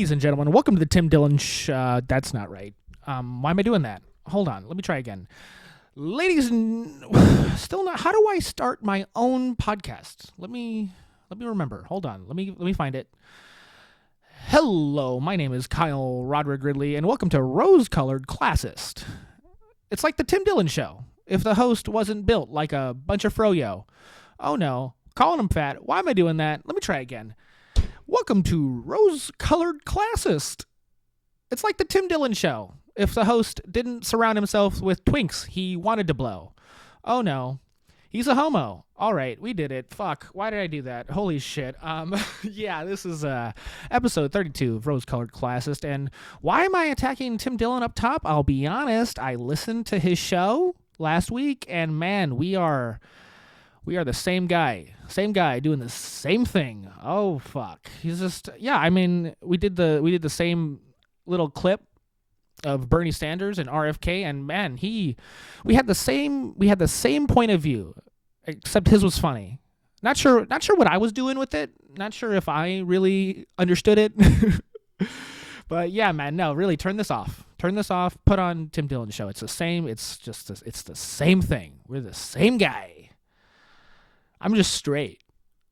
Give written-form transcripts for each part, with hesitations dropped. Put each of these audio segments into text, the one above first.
Ladies and gentlemen, welcome to the Tim Dillion Show. That's not right. Why am I doing that? Hold on. Let me try again. Ladies and... Still not... How do I start my own podcast? Let me remember. Hold on. Let me find it. Hello, my name is Kyle Roderick Ridley, and welcome to Rose-Colored Classist. It's like the Tim Dillion Show, if the host wasn't built like a bunch of froyo. Oh no, calling him fat. Why am I doing that? Let me try again. Welcome to Rose-Colored Classist. It's like the Tim Dillion Show, if the host didn't surround himself with twinks he wanted to blow. Oh no, he's a homo. All right, we did it. Fuck, why did I do that? Holy shit. Yeah, this is episode 32 of Rose-Colored Classist, and why am I attacking Tim Dillion up top? I'll be honest, I listened to his show last week, and man, we are the same guy doing the same thing. Oh fuck, he's just, yeah, I mean, we did the same little clip of Bernie Sanders and RFK, and man, we had the same point of view, except his was funny. Not sure what I was doing with it. Not sure if I really understood it. But yeah, man, no, really, turn this off. Put on Tim Dillion Show. It's the same. It's the same thing. We're the same guy. I'm just straight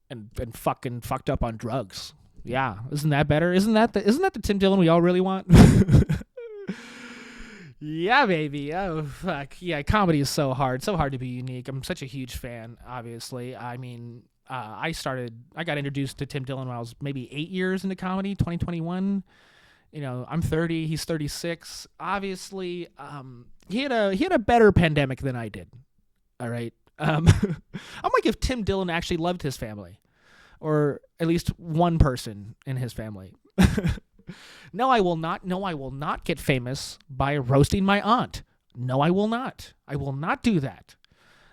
and fucking fucked up on drugs. Yeah, isn't that better? Isn't that the Tim Dillion we all really want? Yeah, baby. Oh, fuck. Yeah, comedy is so hard to be unique. I'm such a huge fan, obviously. I mean, I got introduced to Tim Dillion when I was maybe 8 years into comedy, 2021. You know, I'm 30, he's 36. Obviously, he had a better pandemic than I did. All right. I'm like if Tim Dillion actually loved his family, or at least one person in his family. No, I will not. No, I will not get famous by roasting my aunt. No, I will not. I will not do that.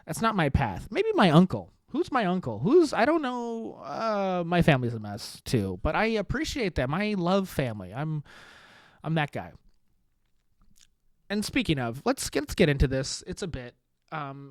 That's not my path. Maybe my uncle. Who's my uncle? I don't know. My family's a mess too, but I appreciate them. I love family. I'm that guy. And speaking of, let's get into this. It's a bit.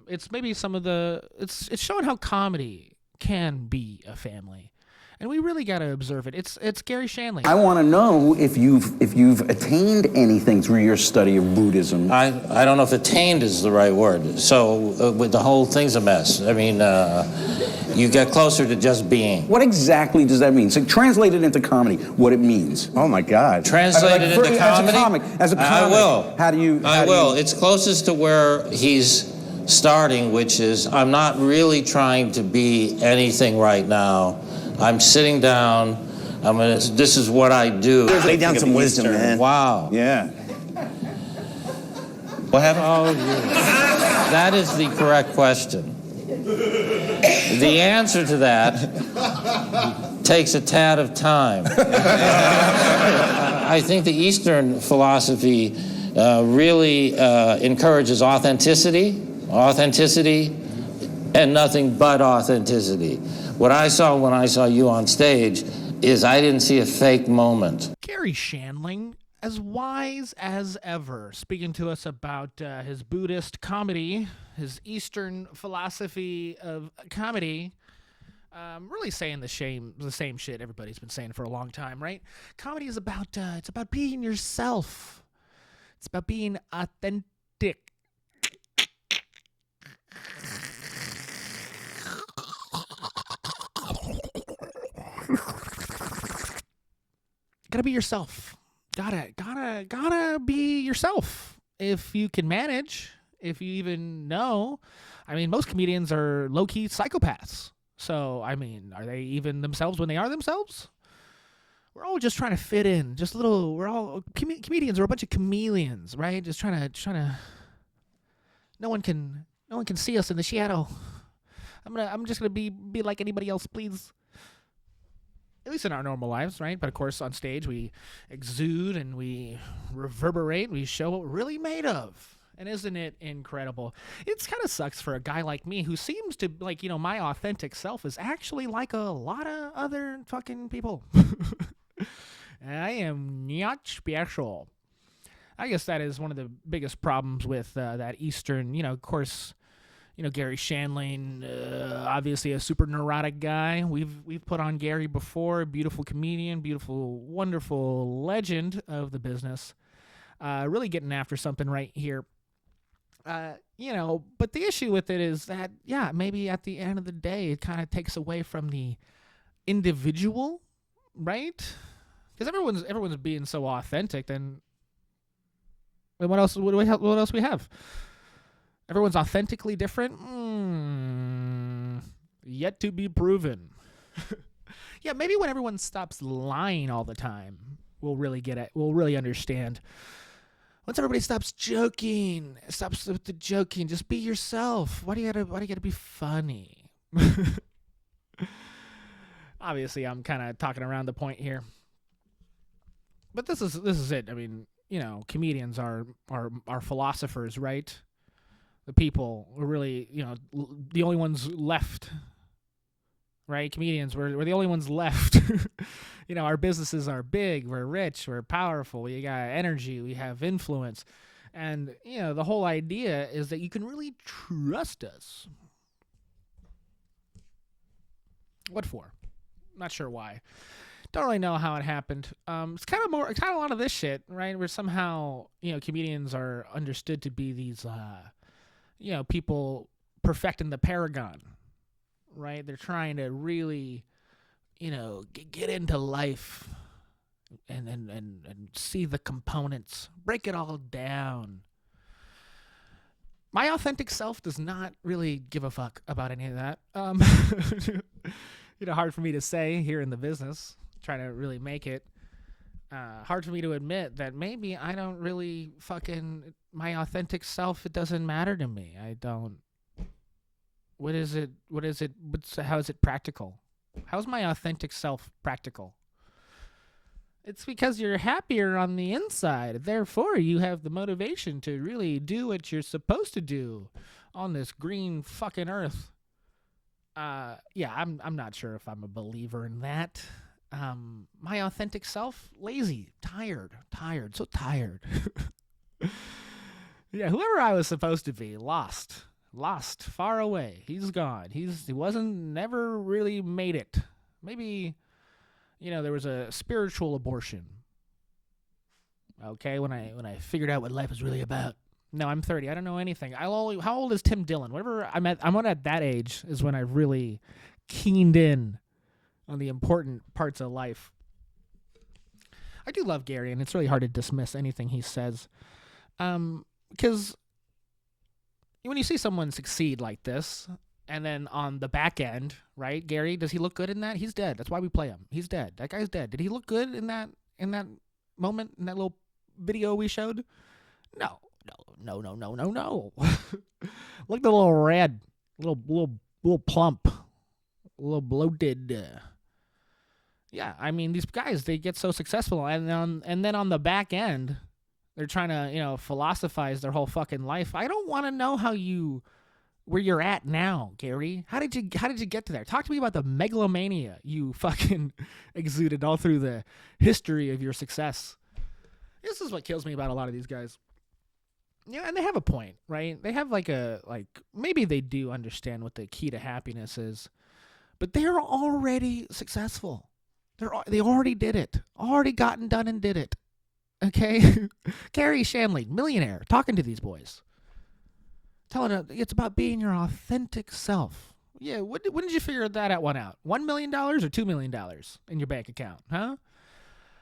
It's maybe it's showing how comedy can be a family. And we really got to observe it. It's Gary Shandling. I want to know if you've attained anything through your study of Buddhism. I don't know if attained is the right word. So with the whole thing's a mess. I mean, you get closer to just being. What exactly does that mean? So translate it into comedy, what it means. Oh my God. Translate it into comedy? As a comic. I will. How do you... It's closest to where he's starting, which is, I'm not really trying to be anything right now. I'm sitting down. This is what I do. Lay down some wisdom, man. Wow. Yeah. What happened? Oh, that is the correct question. The answer to that takes a tad of time. I think the Eastern philosophy really encourages authenticity, and nothing but authenticity. What I saw when I saw you on stage is I didn't see a fake moment. Gary Shandling, as wise as ever, speaking to us about his Buddhist comedy, his Eastern philosophy of comedy, really saying the same shit everybody's been saying for a long time, right? Comedy is about it's about being yourself. It's about being authentic. Gotta be yourself. Gotta be yourself. If you can manage, if you even know. I mean, most comedians are low-key psychopaths. So, I mean, are they even themselves when they are themselves? We're all just trying to fit in. Comedians are a bunch of chameleons, right? Just trying to. No one can see us in the shadow. I'm just gonna be like anybody else, please. At least in our normal lives, right? But of course, on stage, we exude and we reverberate. We show what we're really made of. And isn't it incredible? It kind of sucks for a guy like me who seems to, like, you know, my authentic self is actually like a lot of other fucking people. I am not special. I guess that is one of the biggest problems with that Eastern, you know, of course, Gary Shandling, obviously a super neurotic guy. We've put on Gary before, beautiful comedian, beautiful, wonderful legend of the business. Really getting after something right here. But the issue with it is that, maybe at the end of the day, it kind of takes away from the individual, right? Because everyone's being so authentic. Then what else? What else we have? Everyone's authentically different? Yet to be proven. Yeah, maybe when everyone stops lying all the time, we'll really get it. We'll really understand. Once everybody stops joking, stops with the joking, just be yourself. Why do you gotta be funny? Obviously, I'm kind of talking around the point here. But this is it. I mean, comedians are philosophers, right? The people are really, the only ones left, right? Comedians, we're the only ones left. Our businesses are big, we're rich, we're powerful, we got energy, we have influence. And, the whole idea is that you can really trust us. What for? Not sure why. Don't really know how it happened. It's kind of a lot of this shit, right? Where somehow, comedians are understood to be these, people perfecting the paragon, right? They're trying to really, get into life and see the components, break it all down. My authentic self does not really give a fuck about any of that. Hard for me to say here in the business, trying to really make it. Hard for me to admit that maybe I don't really my authentic self, it doesn't matter to me. I don't. What is it? How is it practical? How's my authentic self practical? It's because you're happier on the inside. Therefore, you have the motivation to really do what you're supposed to do on this green fucking earth. I'm not sure if I'm a believer in that. My authentic self, lazy, tired, so tired. Yeah, whoever I was supposed to be, lost, far away. He's gone. He never really made it. Maybe, there was a spiritual abortion. Okay, when I figured out what life was really about. No, I'm 30. I don't know anything. How old is Tim Dillion? Whatever I'm at that age is when I really keened in on the important parts of life. I do love Gary, and it's really hard to dismiss anything he says. Because when you see someone succeed like this, and then on the back end, right, Gary, does he look good in that? He's dead. That's why we play him. He's dead. That guy's dead. Did he look good in that moment, in that little video we showed? No. Look at the little red, little plump, little bloated. Yeah, I mean, these guys, they get so successful, and then on the back end, they're trying to, philosophize their whole fucking life. I don't want to know where you're at now, Gary. How did you get to there? Talk to me about the megalomania you fucking exuded all through the history of your success. This is what kills me about a lot of these guys. Yeah, and they have a point, right? They have maybe they do understand what the key to happiness is, but they're already successful. They already did it. Already gotten done and did it. Okay? Gary Shandling, millionaire, talking to these boys. Telling them it's about being your authentic self. Yeah, when did you figure that one out? $1 million or $2 million in your bank account, huh?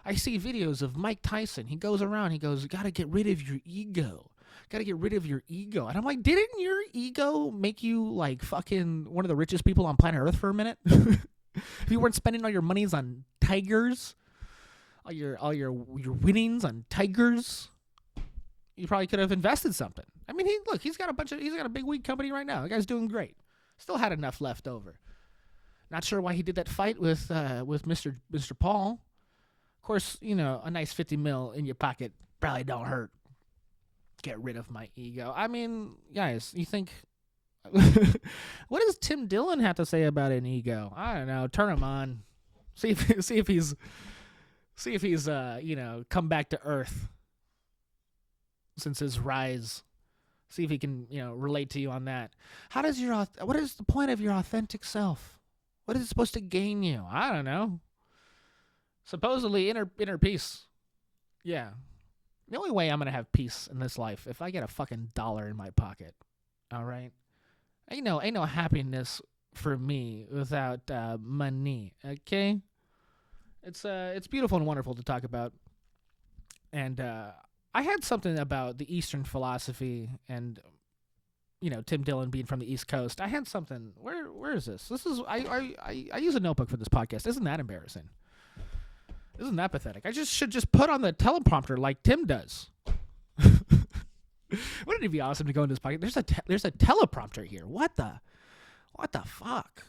I see videos of Mike Tyson. He goes around, he goes, got to get rid of your ego. Got to get rid of your ego. And I'm like, didn't your ego make you like fucking one of the richest people on planet Earth for a minute? If you weren't spending all your monies on tigers, all your winnings on tigers, you probably could have invested something. I mean, he's got a big weed company right now. The guy's doing great. Still had enough left over. Not sure why he did that fight with Mr. Paul. Of course, a nice 50 mil in your pocket probably don't hurt. Get rid of my ego. I mean, guys, you think what does Tim Dillion have to say about an ego? I don't know. Turn him on. See if he's come back to earth since his rise See if he can, relate to you on that. What is the point of your authentic self? What is it supposed to gain you? I don't know. Supposedly inner peace. Yeah. The only way I'm going to have peace in this life if I get a fucking dollar in my pocket. All right? Ain't no happiness for me without money, okay? It's beautiful and wonderful to talk about. And I had something about the Eastern philosophy and Tim Dillion being from the East Coast. I had something. Where is this? This is I use a notebook for this podcast. Isn't that embarrassing? Isn't that pathetic? I should just put on the teleprompter like Tim does. Wouldn't it be awesome to go into this podcast? There's a teleprompter here. What the fuck?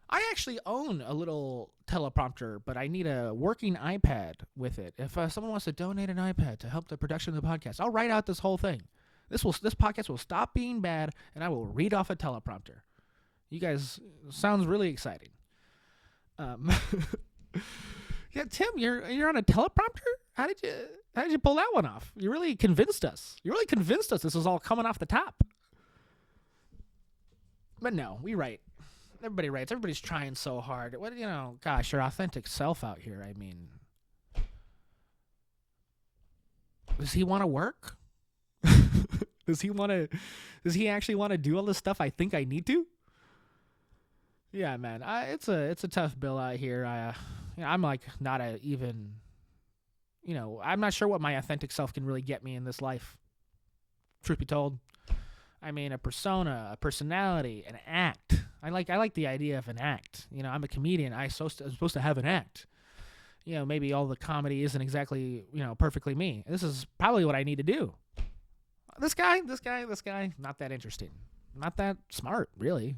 I actually own a little teleprompter, but I need a working iPad with it. If someone wants to donate an iPad to help the production of the podcast, I'll write out this whole thing. This podcast will stop being bad, and I will read off a teleprompter. You guys, sounds really exciting. Yeah, Tim, you're on a teleprompter? How did you pull that one off? You really convinced us. This was all coming off the top. But no, we write. Everybody writes. Everybody's trying so hard. Gosh, your authentic self out here. I mean, does he want to work? Does he actually want to do all this stuff I think I need to? Yeah, man. It's a tough bill out here. I'm like not even, I'm not sure what my authentic self can really get me in this life. Truth be told. I mean, a persona, a personality, an act. I like the idea of an act. I'm a comedian. I'm supposed to have an act. Maybe all the comedy isn't exactly, perfectly me. This is probably what I need to do. This guy, not that interesting. Not that smart, really.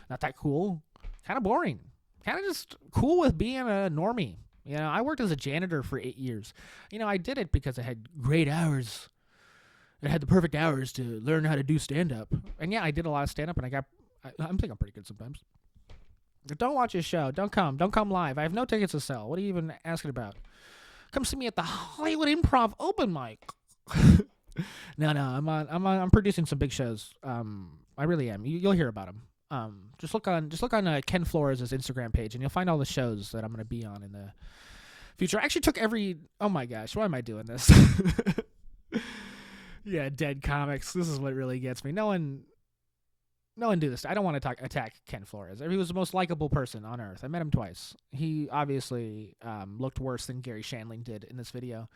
Not that cool. Kind of boring. Kind of just cool with being a normie. I worked as a janitor for 8 years. I did it because I had great hours. I had the perfect hours to learn how to do stand-up. And yeah, I did a lot of stand-up, and I think I'm pretty good sometimes. Don't watch his show. Don't come live. I have no tickets to sell. What are you even asking about? Come see me at the Hollywood Improv open mic. No, I'm producing some big shows. I really am. You'll hear about them. Just look on Ken Flores' Instagram page, and you'll find all the shows that I'm going to be on in the future. I actually took oh my gosh, why am I doing this? Yeah, dead comics. This is what really gets me. No one do this. I don't want to attack Ken Flores. He was the most likable person on earth. I met him twice. He obviously looked worse than Gary Shandling did in this video.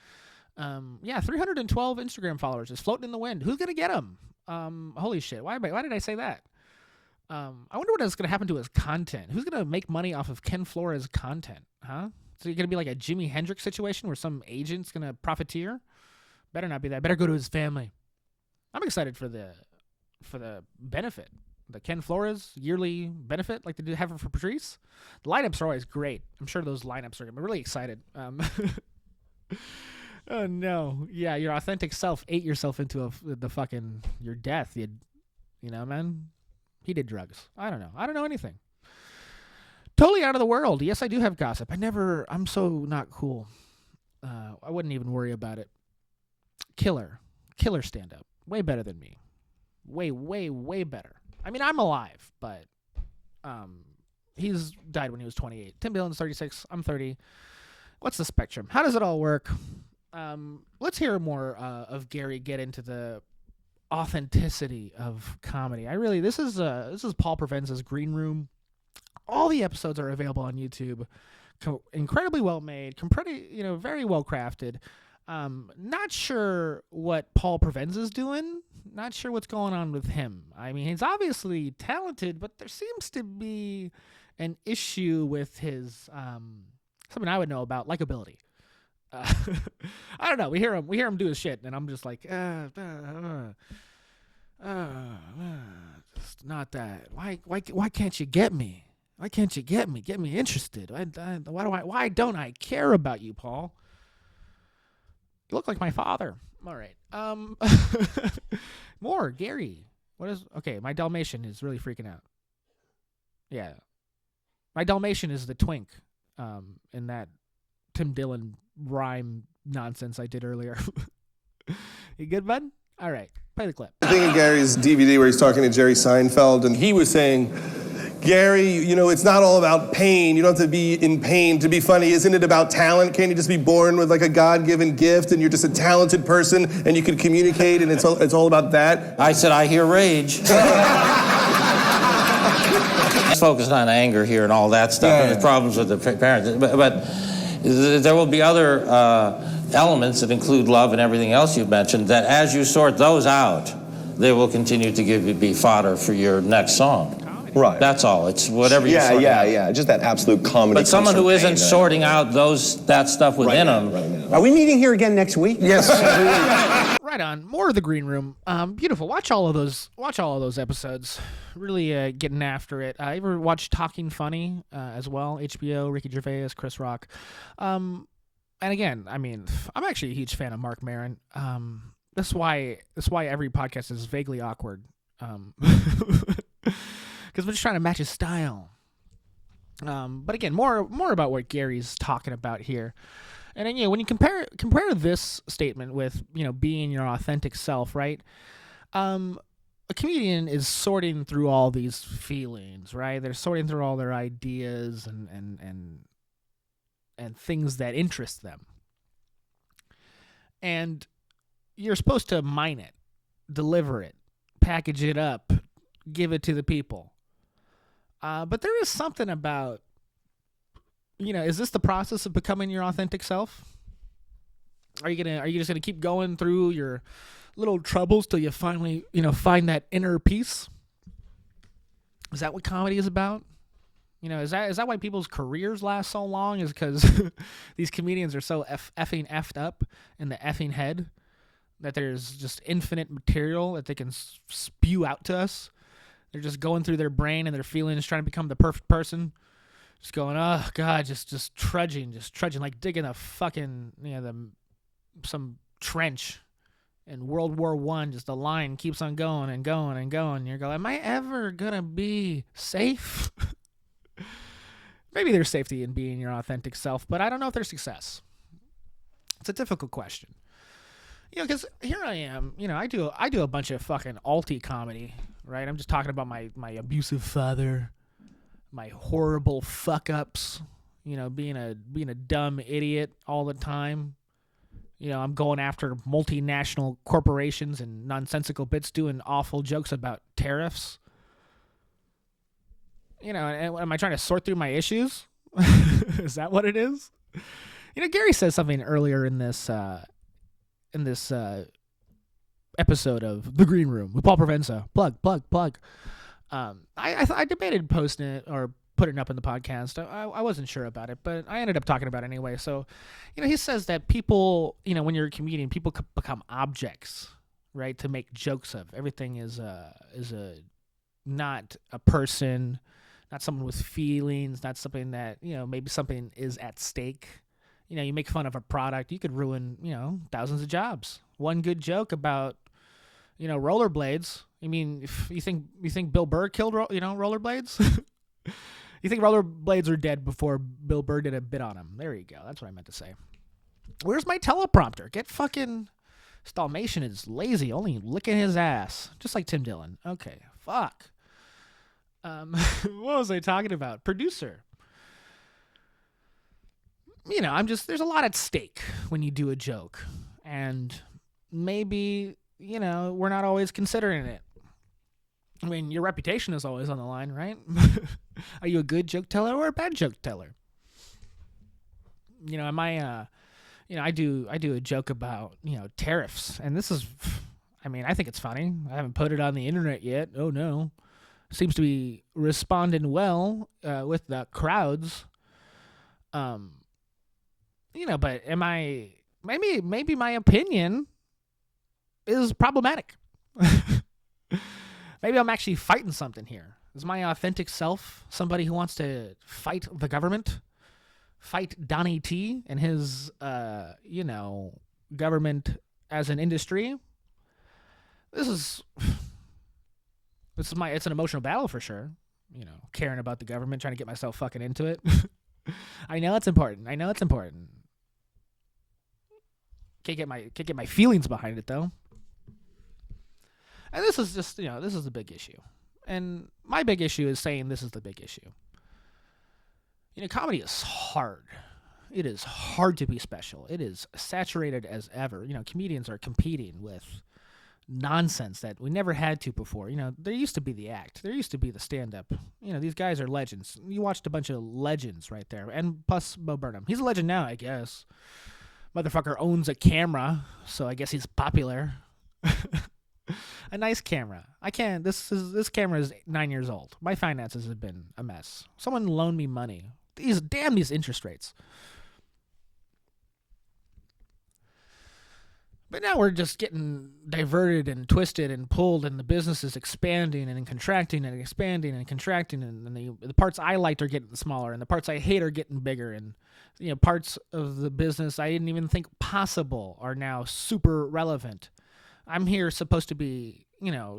312 Instagram followers is floating in the wind. Who's gonna get him? Holy shit! Why did I say that? I wonder what is gonna happen to his content. Who's gonna make money off of Ken Flores' content? Huh? So you're gonna be like a Jimi Hendrix situation where some agent's gonna profiteer? Better not be that. Better go to his family. I'm excited for the benefit. The Ken Flores yearly benefit, like they do have it for Patrice. The lineups are always great. I'm sure those lineups are I'm really excited. Oh no. Yeah, your authentic self ate yourself into your death. Man. He did drugs. I don't know. I don't know anything. Totally out of the world. Yes, I do have gossip. I'm so not cool. I wouldn't even worry about it. Killer stand-up. Way better than me. Way, way, way better. I mean, I'm alive, but he's died when he was 28. Tim Dillon's 36. I'm 30. What's the spectrum? How does it all work? Let's hear more of Gary get into the authenticity of comedy. This is Paul Provenza's Green Room. All the episodes are available on YouTube. Incredibly well made, very well crafted. Not sure what Paul Provenza's doing. Not sure what's going on with him. I mean, he's obviously talented, but there seems to be an issue with his something I would know about, likability. I don't know. We hear him do his shit, and I'm just like, it's not that. Why can't you get me? Why can't you get me? Get me interested. Why don't I care about you, Paul? You look like my father. All right. More Gary. My Dalmatian is really freaking out. Yeah. My Dalmatian is the twink in that Tim Dillion rhyme nonsense I did earlier. You good, bud? All right. Play the clip. I think of Gary's DVD where he's talking to Jerry Seinfeld, and he was saying, Gary, you know, it's not all about pain. You don't have to be in pain to be funny. Isn't it about talent? Can't you just be born with like a God-given gift and you're just a talented person and you can communicate and it's all about that? I said, I hear rage. Focused on anger here and all that stuff, and the problems with the parents. But there will be other elements that include love and everything else you've mentioned, that as you sort those out, they will continue to be fodder for your next song. Right. That's all. It's whatever you sort out. Yeah. Just that absolute comedy. But someone who isn't sorting out that stuff within them. Are we meeting here again next week? Yes. Right on. More of the Green Room. Beautiful. Watch all of those episodes. Really getting after it. I ever watch Talking Funny as well? HBO, Ricky Gervais, Chris Rock. And again, I mean, I'm actually a huge fan of Mark Maron. That's why every podcast is vaguely awkward. Because we're just trying to match his style. But again, more about what Gary's talking about here. And then, when you compare this statement with, being your authentic self, right? A comedian is sorting through all these feelings, right? They're sorting through all their ideas and things that interest them. And you're supposed to mine it, deliver it, package it up, give it to the people. But there is something about, is this the process of becoming your authentic self? Are you just gonna keep going through your little troubles till you finally, find that inner peace? Is that what comedy is about? Is that why people's careers last so long? Is because these comedians are so effing effed up in the effing head that there's just infinite material that they can spew out to us. They're just going through their brain and their feelings, trying to become the perfect person. Just going, oh God, just trudging, like digging a fucking, some trench in World War I. Just the line keeps on going and going and going. You're going, am I ever gonna be safe? Maybe there's safety in being your authentic self, but I don't know if there's success. It's a difficult question. Because here I am, I do a bunch of fucking alty comedy, right? I'm just talking about my abusive father, my horrible fuck-ups, being a dumb idiot all the time. I'm going after multinational corporations and nonsensical bits, doing awful jokes about tariffs. And am I trying to sort through my issues? Is that what it is? Gary says something earlier in this episode of The Green Room with Paul Provenza. Plug. I debated posting it or putting it up in the podcast. I wasn't sure about it, but I ended up talking about it anyway. So, he says that people, when you're a comedian, people become objects, right, to make jokes of. Everything is not a person, not someone with feelings, not something that, maybe something is at stake. You make fun of a product, you could ruin, thousands of jobs. One good joke about, rollerblades. I mean, if you think Bill Burr killed, rollerblades? You think rollerblades are dead before Bill Burr did a bit on them? There you go. That's what I meant to say. Where's my teleprompter? Get fucking... Dalmatian is lazy, only licking his ass. Just like Tim Dillion. Okay, fuck. What was I talking about? Producer. There's a lot at stake when you do a joke. And maybe, we're not always considering it. I mean, your reputation is always on the line, right? Are you a good joke teller or a bad joke teller? Am I, I do a joke about, tariffs. And this is, I think it's funny. I haven't put it on the internet yet. Oh, no. Seems to be responding well with the crowds. But am I, maybe my opinion is problematic. Maybe I'm actually fighting something here. Is my authentic self somebody who wants to fight the government? Fight Donnie T and his, government as an industry? It's an emotional battle for sure. Caring about the government, trying to get myself fucking into it. I know it's important. Can't get my feelings behind it though. And this is just, this is the big issue. And my big issue is saying this is the big issue. Comedy is hard. It is hard to be special. It is saturated as ever. Comedians are competing with nonsense that we never had to before. There used to be the act. There used to be the stand-up. These guys are legends. You watched a bunch of legends right there. And plus Bo Burnham. He's a legend now, I guess. Motherfucker owns a camera, so I guess he's popular. A nice camera. This camera is 9 years old. My finances have been a mess. Someone loaned me money. These interest rates. But now we're just getting diverted and twisted and pulled, and the business is expanding and contracting and expanding and contracting, and the parts I liked are getting smaller, and the parts I hate are getting bigger, and parts of the business I didn't even think possible are now super relevant. I'm here supposed to be,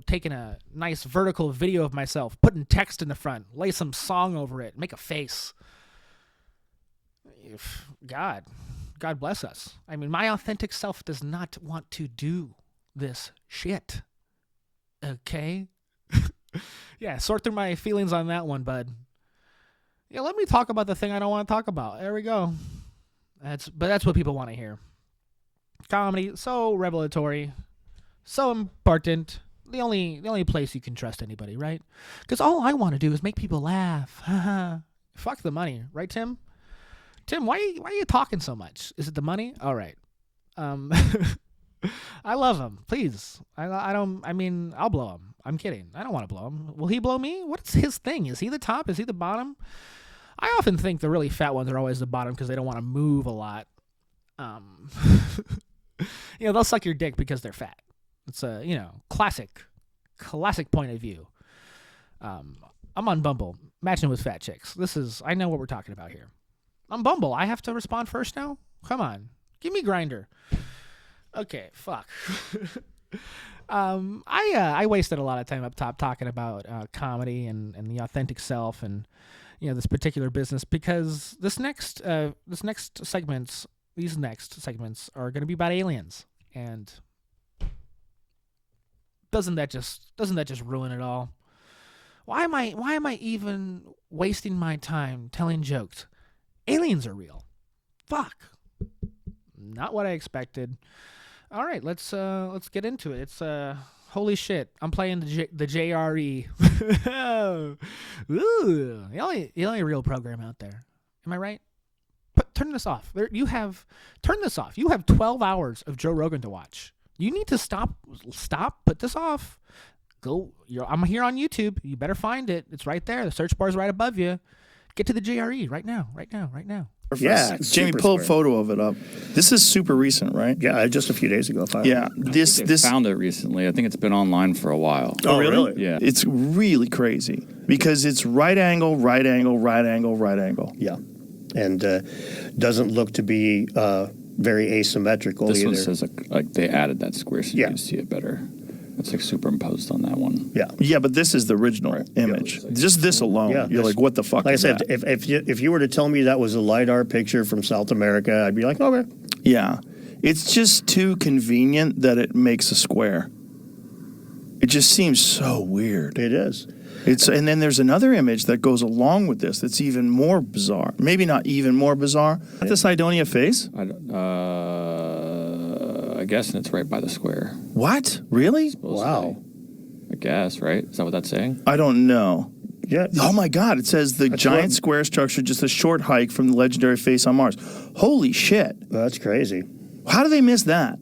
taking a nice vertical video of myself, putting text in the front, lay some song over it, make a face. God bless us. I mean, my authentic self does not want to do this shit. Okay? Yeah, sort through my feelings on that one, bud. Yeah, let me talk about the thing I don't want to talk about. There we go. That's what people want to hear. Comedy, so revelatory, so important. The only place you can trust anybody, right? Because all I want to do is make people laugh. Fuck the money, right, Tim? Tim, why are you talking so much? Is it the money? All right. I love him. Please. I'll blow him. I'm kidding. I don't want to blow him. Will he blow me? What's his thing? Is he the top? Is he the bottom? I often think the really fat ones are always the bottom because they don't want to move a lot. They'll suck your dick because they're fat. It's a, classic point of view. I'm on Bumble, matching with fat chicks. I know what we're talking about here. I'm Bumble. I have to respond first now? Come on. Give me Grindr. Okay, fuck. I wasted a lot of time up top talking about comedy and the authentic self and this particular business because these next segments are going to be about aliens, and doesn't that just ruin it all? Why am I even wasting my time telling jokes? Aliens are real. Fuck. Not what I expected. All right, let's get into it. It's holy shit. I'm playing the JRE. Ooh, the only real program out there. Am I right? Turn this off. Turn this off. You have 12 hours of Joe Rogan to watch. You need to stop. Put this off. I'm here on YouTube. You better find it. It's right there. The search bar is right above you. Get to the JRE right now. Yeah, Jamie, pull a photo of it up. This is super recent, right? Yeah, just a few days ago. This found it recently. I think it's been online for a while. Oh, really? Yeah. It's really crazy because it's right angle, right angle, right angle, right angle. Yeah, and doesn't look to be very asymmetrical this either. One says like they added that square so you can see it better. It's like superimposed on that one. Yeah, but this is the original image. Just this alone, you're like, what the fuck? Like is I said, that? if you were to tell me that was a LiDAR picture from South America, I'd be like, okay. Yeah, it's just too convenient that it makes a square. It just seems so weird. It is. And then there's another image that goes along with this that's even more bizarre. Maybe not even more bizarre. The Cydonia face? I guess, and it's right by the square. What? Really? Wow. I guess, right? Is that what that's saying? I don't know. Yeah. Oh my God! It says the giant square structure, just a short hike from the legendary face on Mars. Holy shit! That's crazy. How do they miss that?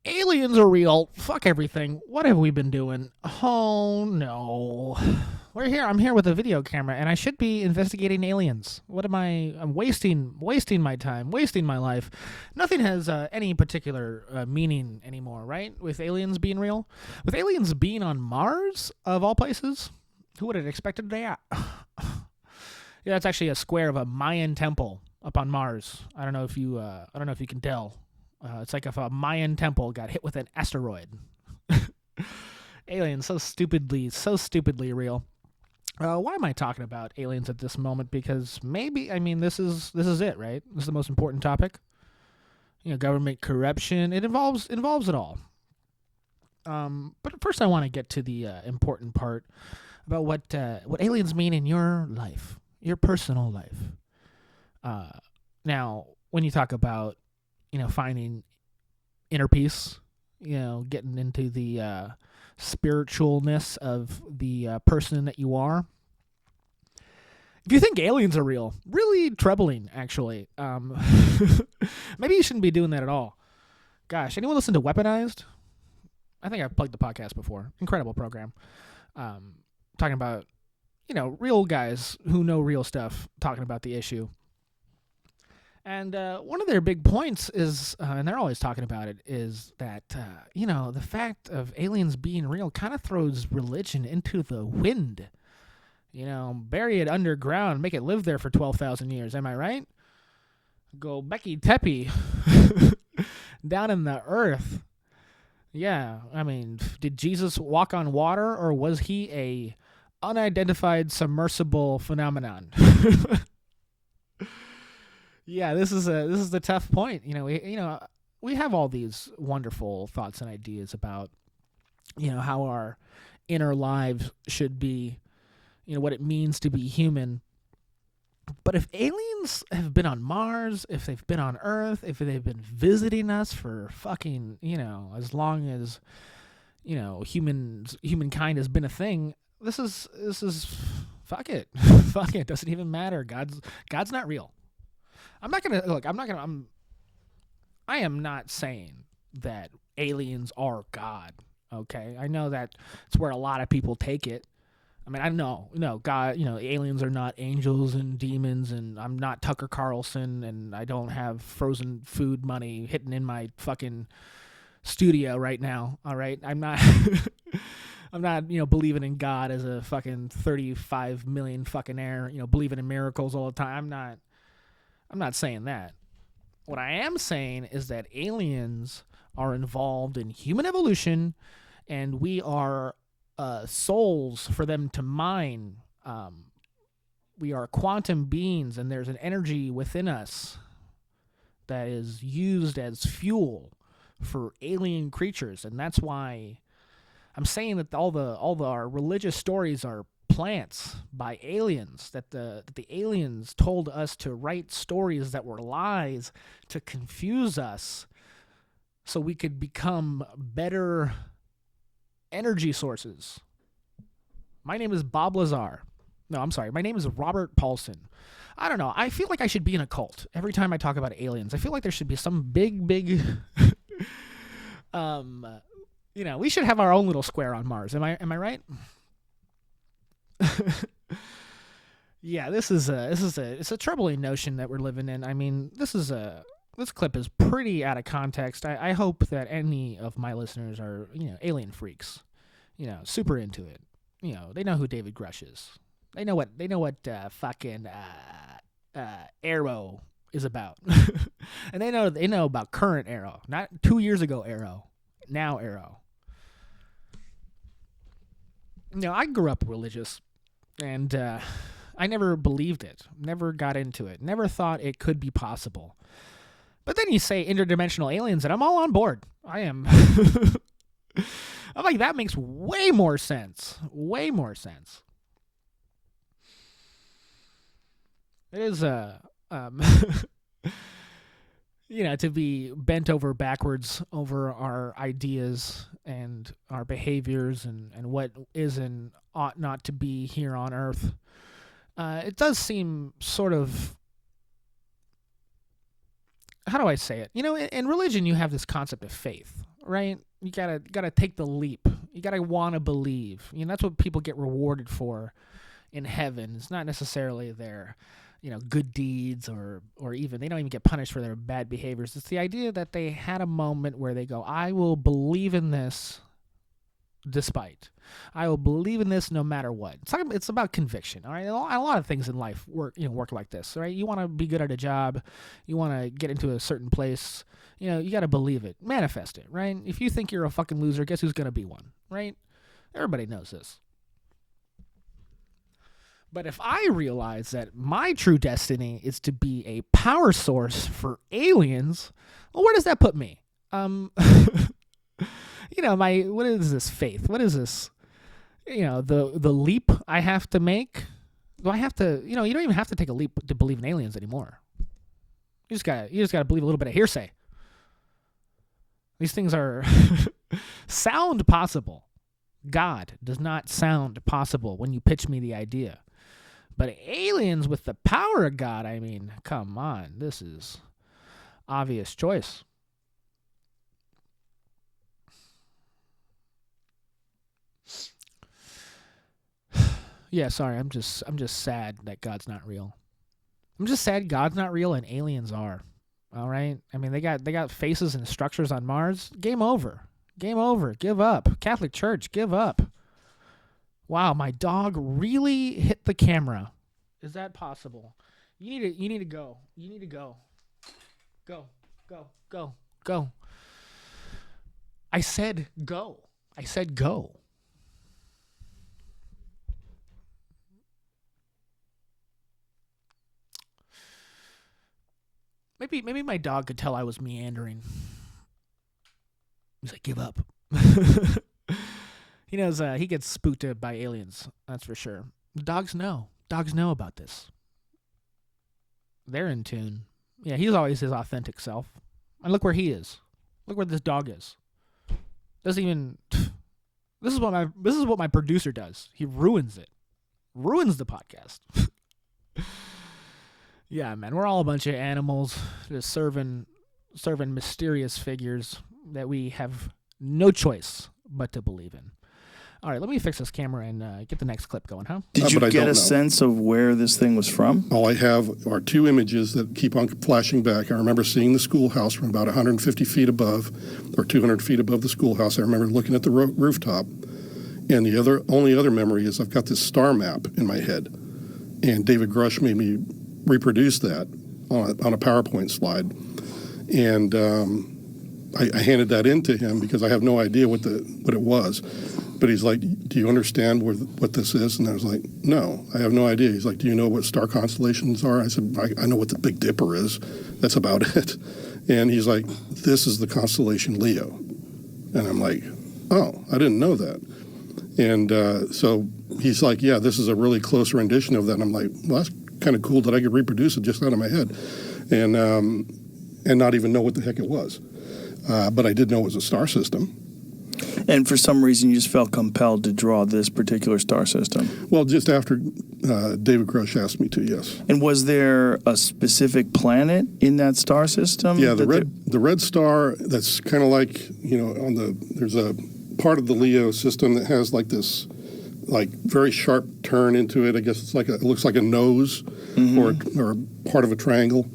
Aliens are real. Fuck everything. What have we been doing? Oh no. I'm here with a video camera, and I should be investigating aliens. What am I? I'm wasting my time, wasting my life. Nothing has any particular meaning anymore, right? With aliens being real, with aliens being on Mars of all places, who would have expected that? Yeah, that's actually a square of a Mayan temple up on Mars. I don't know if you can tell. It's like if a Mayan temple got hit with an asteroid. Aliens, so stupidly real. Why am I talking about aliens at this moment? Because this is it, right? This is the most important topic. Government corruption. It involves it all. But first, I want to get to the important part about what aliens mean in your life, your personal life. Now, when you talk about, finding inner peace, getting into the spiritualness of the person that you are. If you think aliens are real, really troubling, actually. Maybe you shouldn't be doing that at all. Gosh, anyone listen to Weaponized? I think I've plugged the podcast before. Incredible program. Talking about, real guys who know real stuff, talking about the issue. And one of their big points is, and they're always talking about it, is that, the fact of aliens being real kind of throws religion into the wind. Bury it underground, make it live there for 12,000 years. Am I right? Go Becky Teppy down in the earth. Yeah, I mean, did Jesus walk on water, or was he a unidentified submersible phenomenon? Yeah, this is the tough point. We have all these wonderful thoughts and ideas about, how our inner lives should be, what it means to be human. But if aliens have been on Mars, if they've been on Earth, if they've been visiting us for fucking, as long as, humankind has been a thing, this is fuck it. Fuck it. Doesn't even matter. God's not real. I am not saying that aliens are God, okay? I know that it's where a lot of people take it. I mean, I know, God, aliens are not angels and demons, and I'm not Tucker Carlson, and I don't have frozen food money hidden in my fucking studio right now, all right? I'm not, believing in God as a fucking 35 million fucking air, believing in miracles all the time. I'm not saying that. What I am saying is that aliens are involved in human evolution, and we are souls for them to mine. We are quantum beings, and there's an energy within us that is used as fuel for alien creatures, and that's why I'm saying that all our religious stories are plants by aliens, that the aliens told us to write stories that were lies to confuse us so we could become better energy sources. My name is Bob Lazar. No, I'm sorry. My name is Robert Paulson. I don't know. I feel like I should be in a cult every time I talk about aliens. I feel like there should be some big we should have our own little square on Mars. Am I right? Yeah, it's a troubling notion that we're living in. I mean, this clip is pretty out of context. I hope that any of my listeners are, alien freaks, super into it. They know who David Grush is. They know what fucking Arrow is about. And they know about current Arrow, not 2 years ago Arrow, now Arrow. I grew up religious, and I never believed it, never got into it, never thought it could be possible. But then you say interdimensional aliens, and I'm all on board. I am. I'm like, that makes way more sense. Way more sense. It is to be bent over backwards over our ideas and our behaviors and what is and ought not to be here on Earth. It does seem sort of, how do I say it? In religion, you have this concept of faith, right? You gotta take the leap. You gotta want to believe. That's what people get rewarded for in heaven. It's not necessarily their, good deeds or even, they don't even get punished for their bad behaviors. It's the idea that they had a moment where they go, I will believe in this despite. I will believe in this no matter what. It's about conviction, all right? A lot of things in life work like this, right? You want to be good at a job. You want to get into a certain place. You got to believe it. Manifest it, right? If you think you're a fucking loser, guess who's going to be one, right? Everybody knows this. But if I realize that my true destiny is to be a power source for aliens, well, where does that put me? what is this faith? What is this? The leap I have to make. Do I have to? You don't even have to take a leap to believe in aliens anymore. You just gotta believe a little bit of hearsay. These things are sound possible. God does not sound possible when you pitch me the idea. But aliens with the power of God, I mean, come on. This is obvious choice. Yeah, sorry. I'm just sad that God's not real. I'm just sad God's not real and aliens are. All right? I mean, they got faces and structures on Mars. Game over. Game over. Give up. Catholic Church, give up. Wow, my dog really hit the camera. Is that possible? You need to go. You need to go. Go. I said go. Maybe my dog could tell I was meandering. He's like, give up. He knows he gets spooked by aliens. That's for sure. Dogs know. Dogs know about this. They're in tune. Yeah, he's always his authentic self. And look where he is. Look where this dog is. Doesn't even. This is what my producer does. He ruins it. Ruins the podcast. Yeah, man, we're all a bunch of animals just serving mysterious figures that we have no choice but to believe in. All right, let me fix this camera and get the next clip going, huh? Did you get a sense of where this thing was from? All I have are two images that keep on flashing back. I remember seeing the schoolhouse from about 150 feet above, or 200 feet above the schoolhouse. I remember looking at the rooftop. And the only other memory is I've got this star map in my head. And David Grush made me reproduce that on a PowerPoint slide. And I handed that in to him because I have no idea what it was. But he's like, do you understand what this is? And I was like, no, I have no idea. He's like, do you know what star constellations are? I said, I know what the Big Dipper is. That's about it. And he's like, this is the constellation Leo. And I'm like, oh, I didn't know that. And so he's like, yeah, this is a really close rendition of that. And I'm like, well, that's kind of cool that I could reproduce it just out of my head and not even know what the heck it was. But I did know it was a star system. And for some reason, you just felt compelled to draw this particular star system? Well, just after David Grush asked me to, yes. And was there a specific planet in that star system? Yeah, the red star, that's kind of like, there's a part of the Leo system that has like this very sharp turn into it. I guess it looks like a nose or part of a triangle.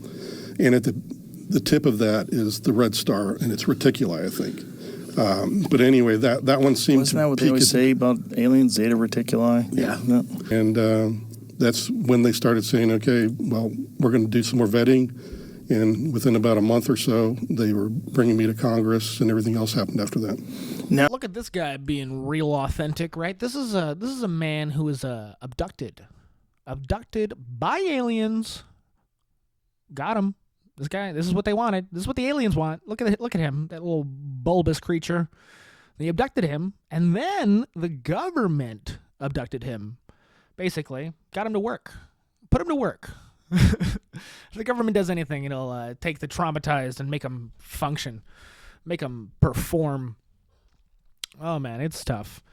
And at the tip of that is the red star, and it's reticuli, I think. But anyway, that one seemed Wasn't that what they always say about aliens, Zeta Reticuli? Yeah. No. And that's when they started saying, okay, well, we're going to do some more vetting. And within about a month or so, they were bringing me to Congress, and everything else happened after that. Now look at this guy being real authentic, right? This is a man who is abducted by aliens. Got him. This guy. This is what they wanted. This is what the aliens want. Look at him, that little bulbous creature. They abducted him, and then the government abducted him. Basically, got him to work, put him to work. If the government does anything, it'll take the traumatized and make them function, make them perform. Oh man, it's tough.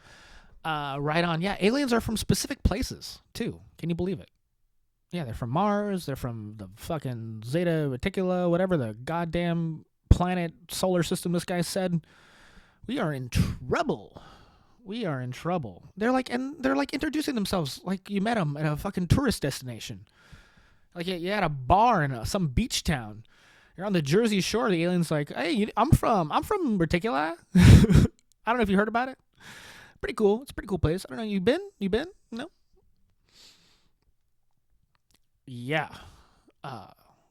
Right on. Yeah, aliens are from specific places too. Can you believe it? Yeah, they're from Mars. They're from the fucking Zeta Reticuli, whatever the goddamn planet solar system this guy said. We are in trouble. We are in trouble. They're like introducing themselves like you met them at a fucking tourist destination. Like you had a bar in some beach town. You're on the Jersey Shore. The alien's like, hey, I'm from Reticuli. I don't know if you heard about it. Pretty cool. It's a pretty cool place. I don't know. You been? No? Yeah.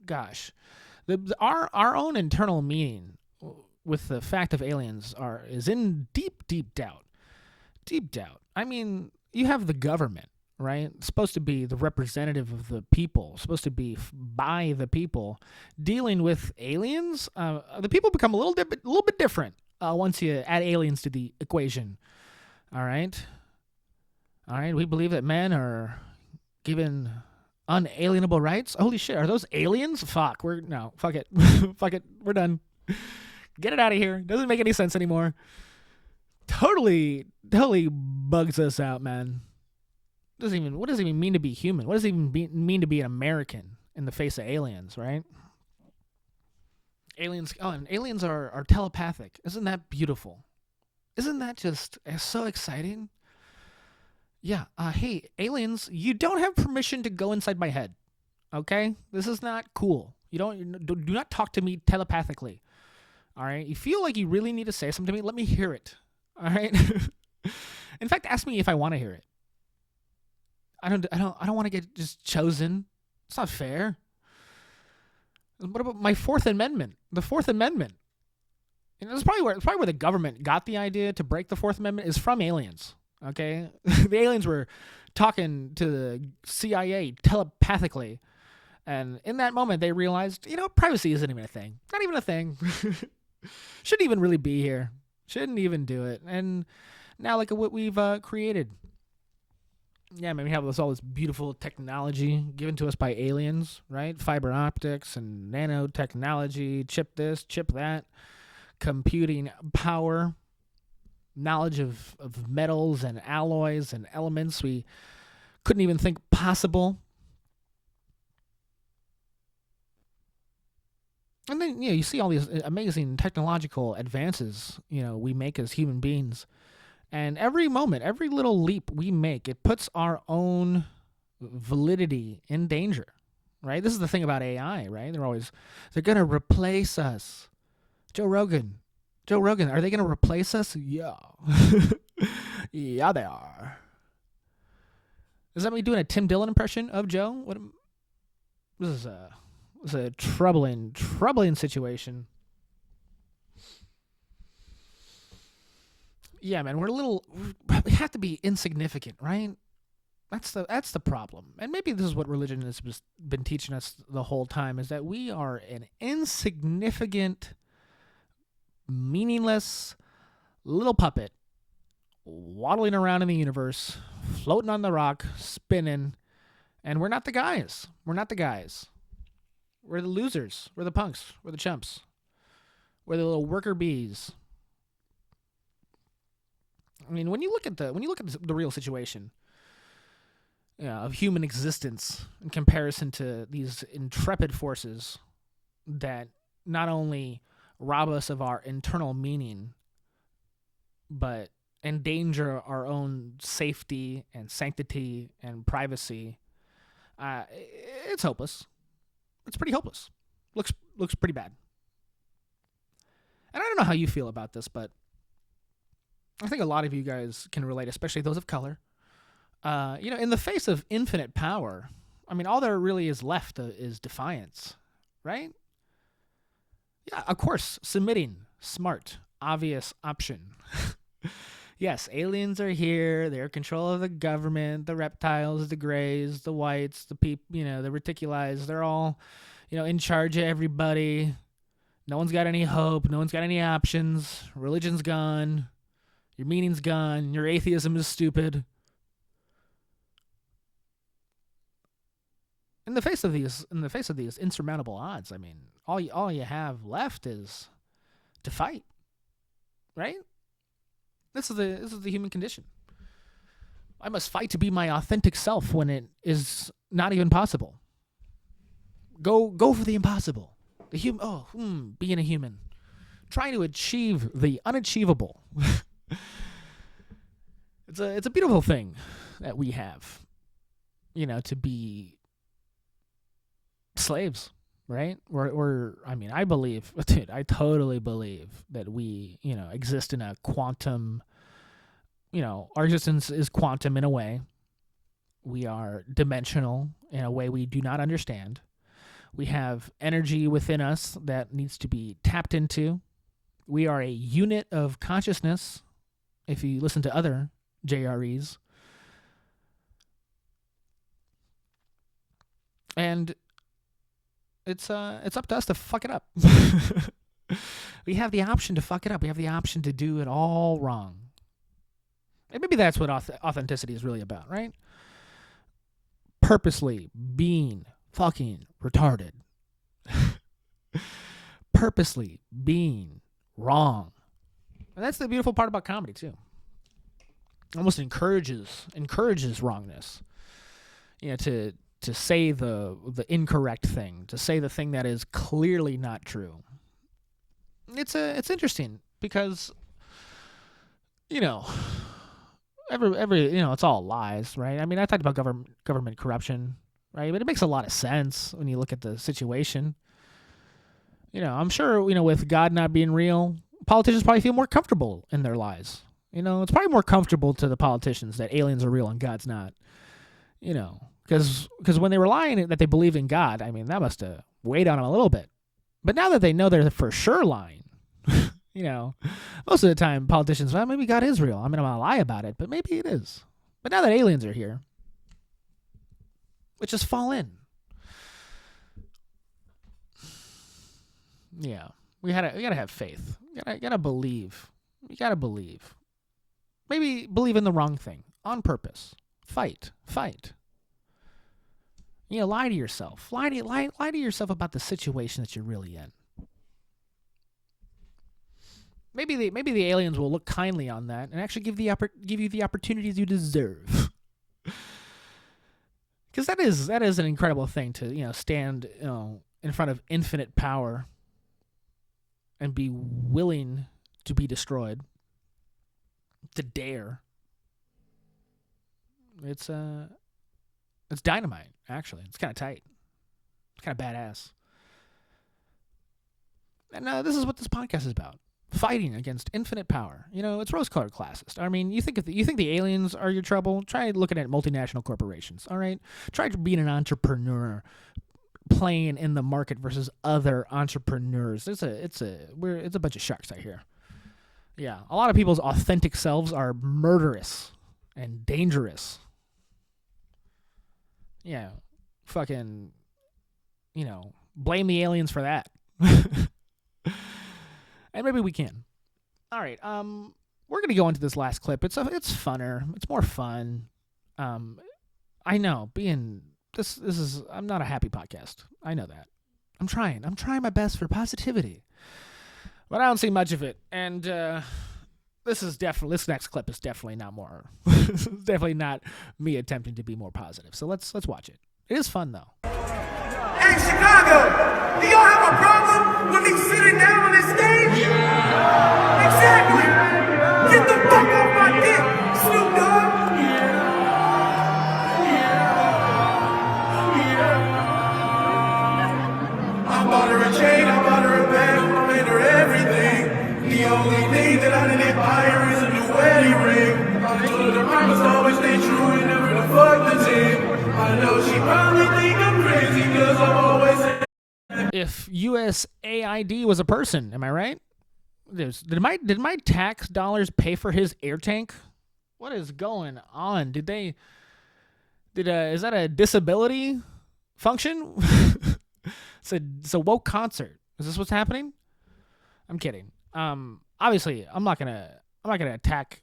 Gosh. Our own internal meaning with the fact of aliens is in deep doubt. Deep doubt. I mean, you have the government, right? It's supposed to be the representative of the people, supposed to be by the people, dealing with aliens. The people become a little bit different. once you add aliens to the equation. All right? We believe that men are given unalienable rights. Holy shit, are those aliens? Fuck it. Fuck it. We're done. Get it out of here. Doesn't make any sense anymore. Totally bugs us out, man. What does it even mean to be human? What does it even mean to be an American in the face of aliens, right? Aliens are telepathic. Isn't that beautiful? Isn't that just so exciting? Yeah, hey, aliens, you don't have permission to go inside my head, okay? This is not cool. Do not talk to me telepathically, all right? You feel like you really need to say something to me, let me hear it, all right? In fact, ask me if I want to hear it. I don't want to get just chosen. It's not fair. What about my Fourth Amendment? The Fourth Amendment. It's probably where the government got the idea to break the Fourth Amendment is from aliens. Okay, the aliens were talking to the CIA telepathically, and in that moment they realized, privacy isn't even a thing. Not even a thing. Shouldn't even really be here. Shouldn't even do it. And now look at what we've created. Yeah, man, we have all this beautiful technology given to us by aliens, right? Fiber optics and nanotechnology, chip this, chip that, computing power, knowledge of metals and alloys and elements we couldn't even think possible. And then, you see all these amazing technological advances, we make as human beings. And every moment, every little leap we make, it puts our own validity in danger, right? This is the thing about AI, right? They're going to replace us. Joe Rogan, are they going to replace us? Yeah. Yeah, they are. Is that me doing a Tim Dillion impression of Joe? This is a troubling situation. Yeah, man, we have to be insignificant, right? That's the problem. And maybe this is what religion has been teaching us the whole time, is that we are an insignificant, meaningless little puppet waddling around in the universe, floating on the rock, spinning, and we're not the guys. We're the losers. We're the punks. We're the chumps. We're the little worker bees. I mean, when you look at the real situation of human existence in comparison to these intrepid forces that not only rob us of our internal meaning, but endanger our own safety and sanctity and privacy, it's hopeless. It's pretty hopeless. Looks pretty bad. And I don't know how you feel about this, but I think a lot of you guys can relate, especially those of color. In the face of infinite power, I mean, all there really is left is defiance, right? Yeah, of course, submitting, smart, obvious option. Yes, aliens are here. They're in control of the government, the reptiles, the grays, the whites, the the reticulites. They're all, in charge of everybody. No one's got any hope. No one's got any options. Religion's gone. Your meaning's gone. Your atheism is stupid. In the face of these insurmountable odds, I mean, all you have left is to fight, right? This is the human condition. I must fight to be my authentic self when it is not even possible. Go for the impossible. Being a human, trying to achieve the unachievable. It's a beautiful thing that we have, to be slaves, right? I believe, dude, I totally believe that we, exist in a quantum, our existence is quantum in a way. We are dimensional in a way we do not understand. We have energy within us that needs to be tapped into. We are a unit of consciousness, if you listen to other JREs. And it's up to us to fuck it up. We have the option to fuck it up. We have the option to do it all wrong. And maybe that's what authenticity is really about, right? Purposely being fucking retarded. Purposely being wrong. And that's the beautiful part about comedy, too. It almost encourages wrongness. To say the incorrect thing, to say the thing that is clearly not true. It's interesting because it's all lies, right? I mean, I talked about government corruption, right? But it makes a lot of sense when you look at the situation. I'm sure, with God not being real, politicians probably feel more comfortable in their lies. It's probably more comfortable to the politicians that aliens are real and God's not. Because when they were lying that they believe in God, I mean, that must have weighed on them a little bit. But now that they know they're for sure lying, most of the time politicians, well, maybe God is real. I mean, I'm going to lie about it, but maybe it is. But now that aliens are here, let's just fall in. Yeah, we gotta have faith. You gotta believe. You gotta believe. Maybe believe in the wrong thing on purpose. Fight. Lie to yourself. Lie to yourself about the situation that you're really in. Maybe the aliens will look kindly on that and actually give you the opportunities you deserve. Because that is an incredible thing to stand in front of infinite power and be willing to be destroyed. To dare. It's dynamite, actually. It's kind of tight. It's kind of badass. And this is what this podcast is about. Fighting against infinite power. It's rose-colored classist. I mean, you think the aliens are your trouble? Try looking at multinational corporations, all right? Try being an entrepreneur, playing in the market versus other entrepreneurs. It's a bunch of sharks out here. Yeah, a lot of people's authentic selves are murderous and dangerous. Yeah, fucking, blame the aliens for that. And maybe we can. All right, we're gonna go into this last clip. It's funner. It's more fun. I know this is I'm not a happy podcast. I know that. I'm trying my best for positivity. But I don't see much of it, and this next clip is definitely not more. It's definitely not me attempting to be more positive. So let's watch it. It is fun though. Hey Chicago, do y'all have a problem with me sitting down on this stage? Yeah. Exactly. Get the fuck off my dick, Snoop Dogg. I bought her a chain, I bought her a bag, I made her everything. The only thing that I didn't buy her is a new wedding ring. I told her I must always stay true and never to fuck the team. I know she probably think I'm crazy because I'm always... If USAID was a person, am I right? Did my tax dollars pay for his air tank? What is going on? Is that a disability function? It's a woke concert. Is this what's happening? I'm kidding. Obviously, I'm not gonna attack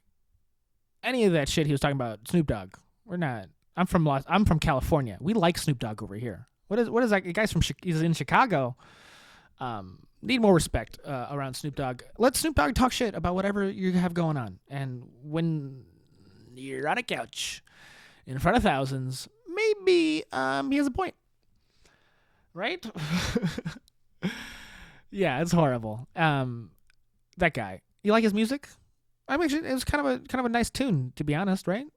any of that shit he was talking about. Snoop Dogg. We're not. I'm from California. We like Snoop Dogg over here. What is that? The guy's he's in Chicago. Need more respect around Snoop Dogg. Let Snoop Dogg talk shit about whatever you have going on. And when you're on a couch in front of thousands, maybe he has a point. Right? Yeah, it's horrible. That guy. You like his music? I mean, it was kind of a nice tune, to be honest, right?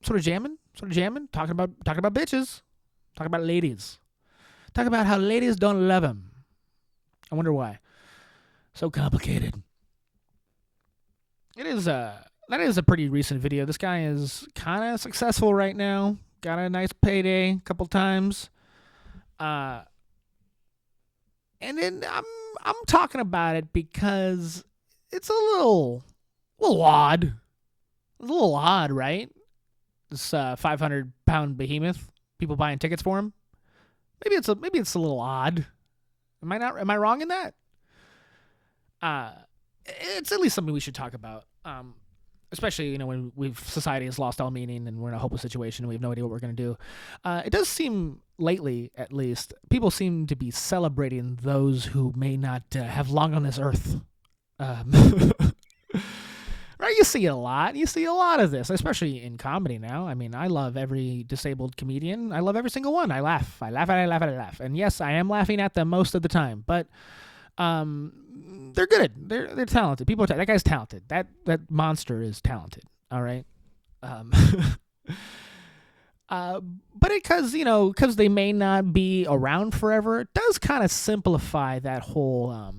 Sort of jamming, talking about bitches, talking about ladies, talking about how ladies don't love him. I wonder why. So complicated. That is a pretty recent video. This guy is kind of successful right now. Got a nice payday a couple times. And then I'm talking about it because it's a little odd. It's a little odd, right? This 500-pound behemoth. People buying tickets for him. Maybe it's a little odd. Am I wrong in that? it's at least something we should talk about. Especially, when society has lost all meaning and we're in a hopeless situation and we have no idea what we're going to do. It does seem lately, at least, people seem to be celebrating those who may not have long on this earth. Right? You see it a lot. You see a lot of this, especially in comedy now. I mean, I love every disabled comedian. I love every single one. I laugh. And yes, I am laughing at them most of the time, but they're good. They're talented. That guy's talented. That monster is talented. All right. But because they may not be around forever, it does kind of simplify that whole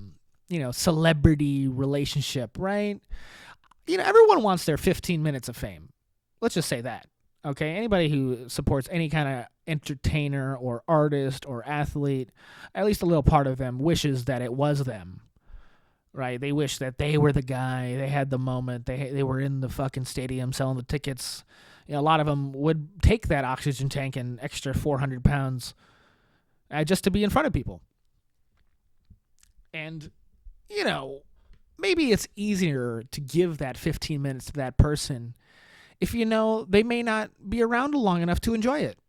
celebrity relationship, right? Everyone wants their 15 minutes of fame. Let's just say that. Okay, anybody who supports any kind of entertainer or artist or athlete, at least a little part of them wishes that it was them, right? They wish that they were the guy, they had the moment, they were in the fucking stadium selling the tickets. A lot of them would take that oxygen tank and extra 400 pounds just to be in front of people. And, maybe it's easier to give that 15 minutes to that person if they may not be around long enough to enjoy it,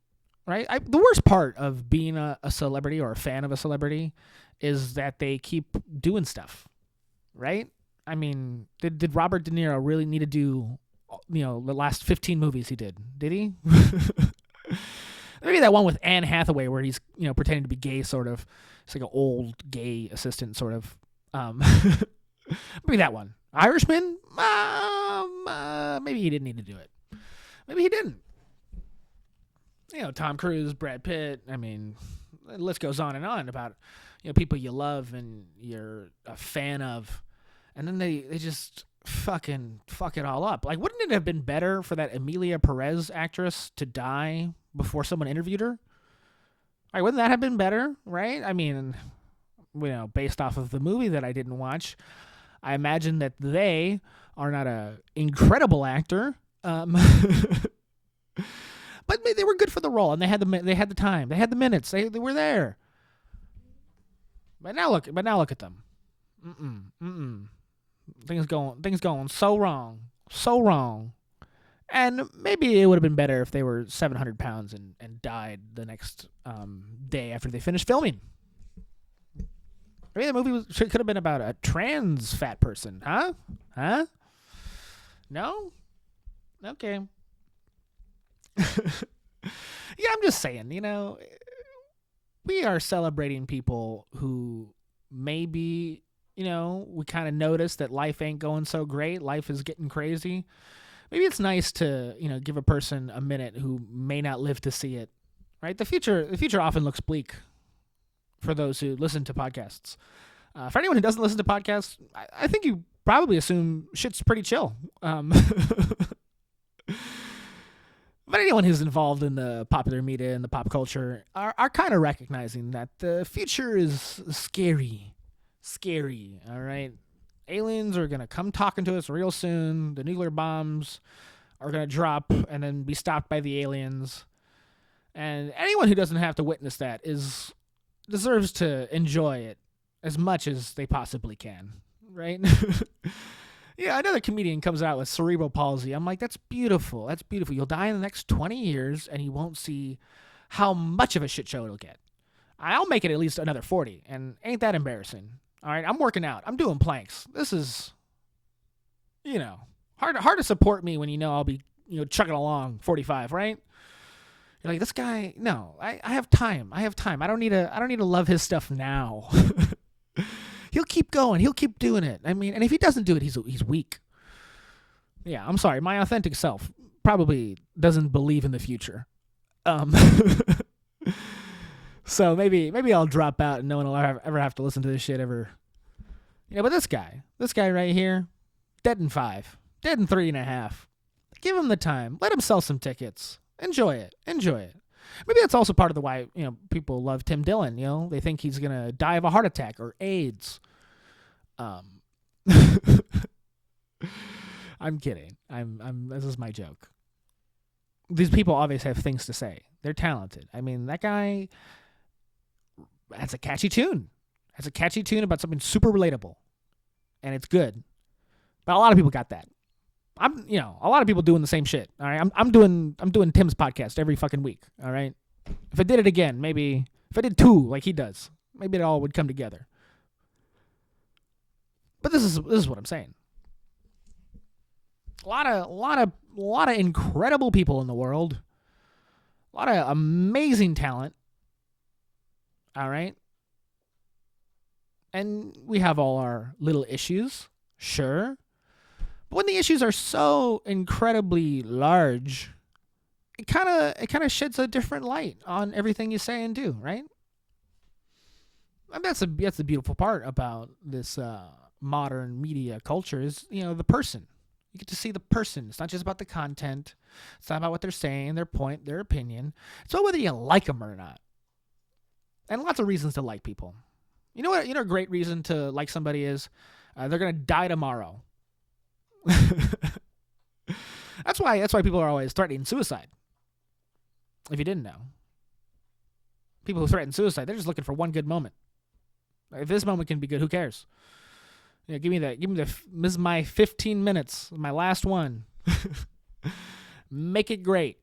right? The worst part of being a celebrity or a fan of a celebrity is that they keep doing stuff, right? I mean, did Robert De Niro really need to do, the last 15 movies he did? Did he? Maybe that one with Anne Hathaway where he's, pretending to be gay, sort of. It's like an old gay assistant, sort of. Maybe that one. Irishman? Maybe he didn't need to do it. Maybe he didn't. Tom Cruise, Brad Pitt. I mean, the list goes on and on about people you love and you're a fan of, and then they just fucking fuck it all up. Like, wouldn't it have been better for that Emilia Perez actress to die before someone interviewed her? Right? Wouldn't that have been better? Right? I mean, based off of the movie that I didn't watch, I imagine that they are not a incredible actor, but they were good for the role, and they had the time, they had the minutes, they were there. But now look at them. Things going so wrong, and maybe it would have been better if they were 700 pounds and died the next day after they finished filming. Maybe the movie could have been about a trans fat person, huh? No? Okay. Yeah, I'm just saying, we are celebrating people who maybe, we kind of notice that life ain't going so great. Life is getting crazy. Maybe it's nice to, give a person a minute who may not live to see it, right? The future often looks bleak for those who listen to podcasts. For anyone who doesn't listen to podcasts, I think you probably assume shit's pretty chill. But anyone who's involved in the popular media and the pop culture are kind of recognizing that the future is scary. Scary, all right? Aliens are going to come talking to us real soon. The nuclear bombs are going to drop and then be stopped by the aliens. And anyone who doesn't have to witness that deserves to enjoy it as much as they possibly can, right? Yeah, another comedian comes out with cerebral palsy. I'm like, that's beautiful. That's beautiful. You'll die in the next 20 years, and you won't see how much of a shit show it'll get. I'll make it at least another 40, and ain't that embarrassing? All right, I'm working out. I'm doing planks. This is, hard to support me when I'll be, chugging along 45, right? You're like, this guy, no, I have time. I don't need to love his stuff now. He'll keep going. He'll keep doing it. I mean, and if he doesn't do it, he's weak. Yeah, I'm sorry. My authentic self probably doesn't believe in the future. So maybe I'll drop out and no one will ever have to listen to this shit ever. But this guy right here, dead in 5, dead in 3.5. Give him the time. Let him sell some tickets. Enjoy it. Maybe that's also part of the why, people love Tim Dillion, they think he's going to die of a heart attack or AIDS. I'm kidding. This is my joke. These people obviously have things to say. They're talented. I mean, that guy has a catchy tune. About something super relatable. and it's good. But a lot of people got that. A lot of people doing the same shit. All right, I'm doing Tim's podcast every fucking week. All right, if I did it again, maybe if I did 2 like he does, maybe it all would come together. But this is what I'm saying. A lot of incredible people in the world. A lot of amazing talent. All right. And we have all our little issues, sure. But when the issues are so incredibly large, it kind of sheds a different light on everything you say and do, right? And that's the beautiful part about this modern media culture is, the person. You get to see the person. It's not just about the content. It's not about what they're saying, their point, their opinion. It's about whether you like them or not. And lots of reasons to like people. You know what? A great reason to like somebody is they're gonna die tomorrow. That's why people are always threatening suicide. If you didn't know, people who threaten suicide, they're just looking for one good moment. If this moment can be good, who cares? Give me this is my 15 minutes, my last one. Make it great.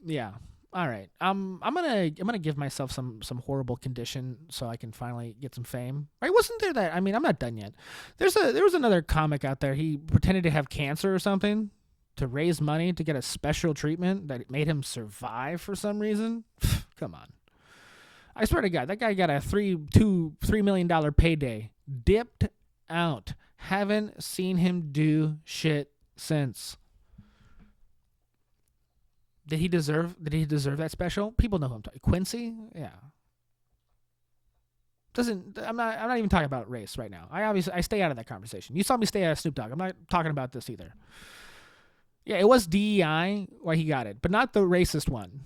Yeah. All right. I'm gonna give myself some horrible condition so I can finally get some fame. Right? Wasn't there that? I mean, I'm not done yet. There was another comic out there. He pretended to have cancer or something to raise money to get a special treatment that made him survive for some reason. Come on. I swear to God, that guy got a $3 million payday. Dipped out. Haven't seen him do shit since. Did he deserve that special? People know who I'm talking. Quincy? Yeah. I'm not even talking about race right now. I stay out of that conversation. You saw me stay out of Snoop Dogg. I'm not talking about this either. Yeah, it was DEI why he got it, but not the racist one.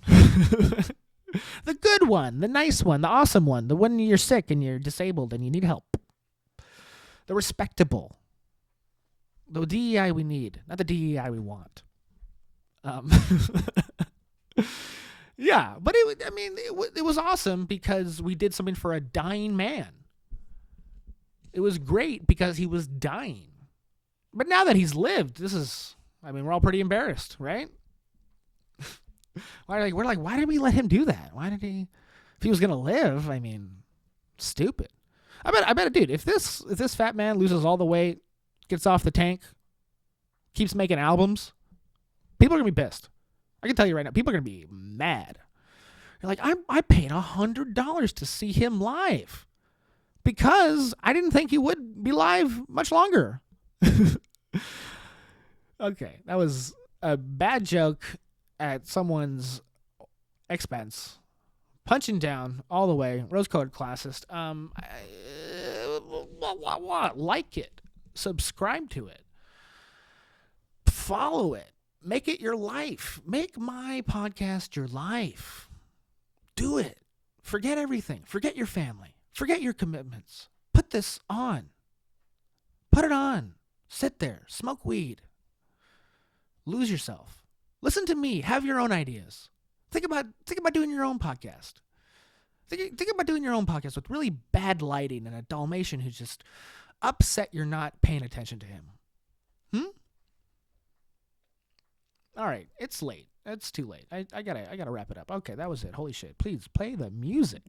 The good one, the nice one, the awesome one, the one you're sick and you're disabled and you need help. The respectable. The DEI we need, not the DEI we want. Yeah, but it was awesome because we did something for a dying man. It was great because he was dying. But now that he's lived, we're all pretty embarrassed, right? Why did we let him do that? If he was gonna live, stupid. I bet, dude, if this fat man loses all the weight, gets off the tank, keeps making albums, people are gonna be pissed. I can tell you right now, people are gonna be mad. They're like, I paid $100 to see him live because I didn't think he would be live much longer. Okay, that was a bad joke at someone's expense. Punching down all the way. Rose-colored classist. Like it. Subscribe to it. Follow it. Make it your life. Make my podcast your life. Do it. Forget everything. Forget your family. Forget your commitments. Put this on. Put it on. Sit there. Smoke weed. Lose yourself. Listen to me. Have your own ideas. Think about doing your own podcast. Think about doing your own podcast with really bad lighting and a Dalmatian who's just upset you're not paying attention to him. All right, it's late. It's too late. I gotta wrap it up. Okay, that was it. Holy shit. Please play the music.